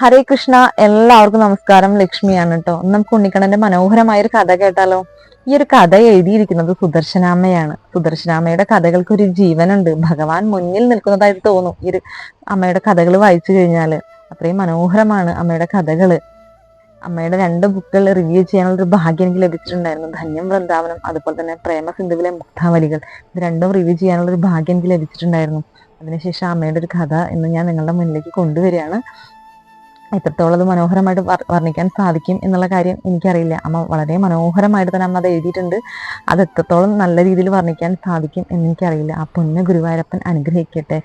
ഹരേ കൃഷ്ണ. എല്ലാവർക്കും നമസ്കാരം. ലക്ഷ്മിയാണ് കേട്ടോ. നമുക്ക് ഉണ്ണിക്കണ്ണന്റെ മനോഹരമായ ഒരു കഥ കേട്ടാലോ? ഈ ഒരു കഥ എഴുതിയിരിക്കുന്നത് സുദർശനാമ്മയാണ്. സുദർശനാമ്മയുടെ കഥകൾക്ക് ഒരു ജീവനുണ്ട്. ഭഗവാൻ മുന്നിൽ നിൽക്കുന്നതായിട്ട് തോന്നും ഈ ഒരു അമ്മയുടെ കഥകൾ വായിച്ചു കഴിഞ്ഞാല്. അത്രയും മനോഹരമാണ് അമ്മയുടെ കഥകള്. അമ്മയുടെ 2 ബുക്കുകൾ റിവ്യൂ ചെയ്യാനുള്ള ഒരു ഭാഗ്യം എനിക്ക് ലഭിച്ചിട്ടുണ്ടായിരുന്നു. ധന്യം വൃന്ദാവനം, അതുപോലെ തന്നെ പ്രേമസിന്ധുവിലെ മുക്താവലികൾ. ഇത് രണ്ടും റിവ്യൂ ചെയ്യാനുള്ള ഒരു ഭാഗ്യം എനിക്ക് ലഭിച്ചിട്ടുണ്ടായിരുന്നു. അതിനുശേഷം അമ്മയുടെ ഒരു കഥ ഇന്ന് ഞാൻ നിങ്ങളുടെ മുന്നിലേക്ക് കൊണ്ടുവരികയാണ്. എത്രത്തോളം അത് മനോഹരമായിട്ട് വർണ്ണിക്കാൻ സാധിക്കും എന്നുള്ള കാര്യം എനിക്കറിയില്ല. അമ്മ വളരെ മനോഹരമായിട്ട് തന്നെ അമ്മ അത് എഴുതിയിട്ടുണ്ട്. അത് എത്രത്തോളം നല്ല രീതിയിൽ വർണ്ണിക്കാൻ സാധിക്കും എന്നെനിക്കറിയില്ല. ആ പൊന്നു ഗുരുവായൂരപ്പൻ അനുഗ്രഹിക്കട്ടെ.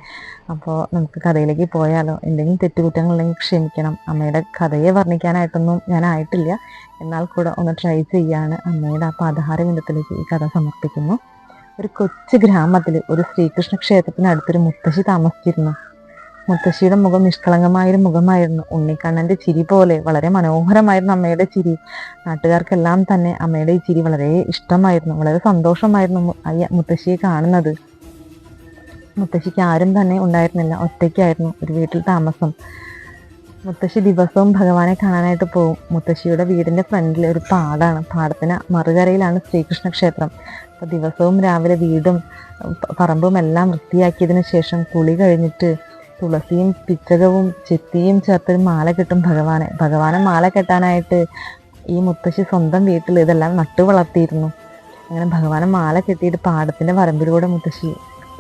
അപ്പോൾ നമുക്ക് കഥയിലേക്ക് പോയാലോ? എന്തെങ്കിലും തെറ്റുകുറ്റങ്ങളുണ്ടെങ്കിൽ ക്ഷമിക്കണം. അമ്മയുടെ കഥയെ വർണ്ണിക്കാനായിട്ടൊന്നും ഞാൻ ആയിട്ടില്ല. എന്നാൽ കൂടെ ഒന്ന് ട്രൈ ചെയ്യാണ്. അമ്മയുടെ ആ പാദഹാരവിന്ദത്തിലേക്ക് ഈ കഥ സമർപ്പിക്കുന്നു. ഒരു കൊച്ചു ഗ്രാമത്തിൽ ഒരു ശ്രീകൃഷ്ണ ക്ഷേത്രത്തിനടുത്തൊരു മുത്തശ്ശി താമസിച്ചിരുന്നു. മുത്തശ്ശിയുടെ മുഖം നിഷ്കളങ്കമായൊരു മുഖമായിരുന്നു. ഉണ്ണിക്കണ്ണന്റെ ചിരി പോലെ വളരെ മനോഹരമായിരുന്നു അമ്മയുടെ ചിരി. നാട്ടുകാർക്കെല്ലാം തന്നെ അമ്മയുടെ ഈ ചിരി വളരെ ഇഷ്ടമായിരുന്നു. വളരെ സന്തോഷമായിരുന്നു മുത്തശ്ശിയെ കാണുന്നത്. മുത്തശ്ശിക്ക് ആരും തന്നെ ഉണ്ടായിരുന്നില്ല. ഒറ്റയ്ക്കായിരുന്നു ഒരു വീട്ടിൽ താമസം. മുത്തശ്ശി ദിവസവും ഭഗവാനെ കാണാനായിട്ട് പോകും. മുത്തശ്ശിയുടെ വീടിന്റെ ഫ്രണ്ടിൽ ഒരു പാടാണ്. പാടത്തിന് മറുകരയിലാണ് ശ്രീകൃഷ്ണ ക്ഷേത്രം. അപ്പൊ ദിവസവും രാവിലെ വീടും പറമ്പും എല്ലാം വൃത്തിയാക്കിയതിനു ശേഷം കുളി കഴിഞ്ഞിട്ട് തുളസിയും പിച്ചകവും ചെത്തിയും ചേർത്തൊരു മാല കെട്ടും ഭഗവാനെ മാല കെട്ടാനായിട്ട് ഈ മുത്തശ്ശി സ്വന്തം വീട്ടിൽ ഇതെല്ലാം നട്ടു വളർത്തിയിരുന്നു. അങ്ങനെ ഭഗവാനെ മാല കെട്ടിയിട്ട് പാടത്തിന്റെ വരമ്പിലൂടെ മുത്തശ്ശി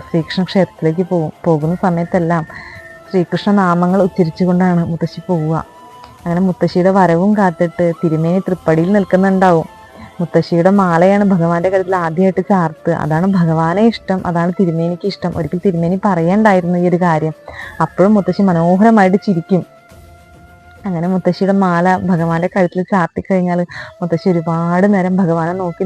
ശ്രീകൃഷ്ണ ക്ഷേത്രത്തിലേക്ക് പോകുന്ന സമയത്തെല്ലാം ശ്രീകൃഷ്ണ നാമങ്ങൾ ഉച്ചരിച്ചുകൊണ്ടാണ് മുത്തശ്ശി പോവുക. അങ്ങനെ മുത്തശ്ശിയുടെ വരവും കാത്തിട്ട് തിരുമേനി തൃപ്പടിയിൽ നിൽക്കുന്നുണ്ടാവും. മുത്തശ്ശിയുടെ മാലയാണ് ഭഗവാന്റെ കഴുത്തിൽ ആദ്യമായിട്ട് ചാർത്ത്. അതാണ് ഭഗവാനെ ഇഷ്ടം, അതാണ് തിരുമേനിക്ക് ഇഷ്ടം. ഒരിക്കൽ തിരുമേനി പറയണ്ടായിരുന്നു ഈ ഒരു കാര്യം. അപ്പോഴും മുത്തശ്ശി മനോഹരമായിട്ട് ചിരിക്കും. അങ്ങനെ മുത്തശ്ശിയുടെ മാല ഭഗവാന്റെ കഴുത്തിൽ ചാർത്തി കഴിഞ്ഞാൽ മുത്തശ്ശി ഒരുപാട് നേരം ഭഗവാനെ നോക്കി